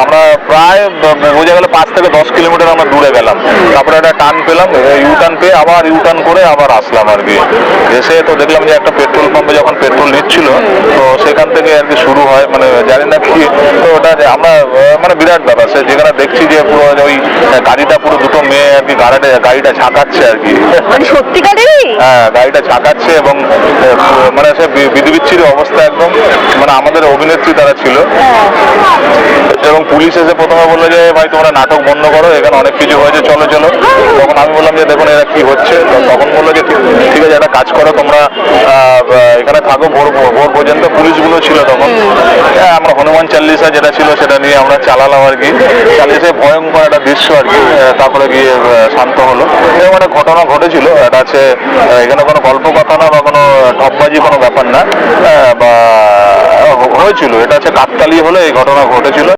আমরা প্রায় বোঝা গেল 5 থেকে 10 কিলোমিটার আমরা দূরে গেলাম, তারপরে একটা টার্ন পেলাম, ইউটার্ন পেয়ে আবার ইউটার্ন করে আবার আসলাম আর কি। এসে তো দেখলাম যে একটা পেট্রোল পাম্পে যখন পেট্রোল নিচ্ছিল, তো সেখান থেকে আর কি শুরু হয়, মানে জানি না কি, তো ওটা আমরা মানে বিরাট ব্যাপার। সে যেখানে দেখছি যে পুরো ওই গাড়িটা পুরো দুটো মেয়ে আর কি গাড়িটা ঝাঁকাচ্ছে আর কি। মানে সত্যিকারেরই? হ্যাঁ, গাড়িটা ঝাঁকাচ্ছে এবং মানে সে বিধিবিচ্ছিরি অবস্থা একদম, মানে আমাদের অভিনেত্রী তারা ছিল। এবং পুলিশ এসে প্রথমে বললো যে ভাই তোমরা নাটক বন্ধ করো, এখানে অনেক কিছু হয়েছে, চলো চলো। তখন আমি বললাম যে দেখুন এরা কি হচ্ছে, তো তখন বললো যে ঠিক আছে একটা কাজ করো, তোমরা এখানে থাকো ভোর পর্যন্ত। পুলিশগুলো ছিল তখন। আমরা হনুমান চাল্লিশা যেটা ছিল সেটা নিয়ে আমরা চালালাম আর কি, চালিয়ে ভয়ঙ্কর একটা দৃশ্য আর কি। তারপরে গিয়ে শান্ত হলো। এরকম একটা ঘটনা ঘটেছিল। এটা আছে, এখানে কোনো গল্প কথা না বা কোনো ঠপবাজি কোনো ব্যাপার না, বা হয়েছিল। এটা হচ্ছে কাকতালীয় হলে এই ঘটনা ঘটেছিল।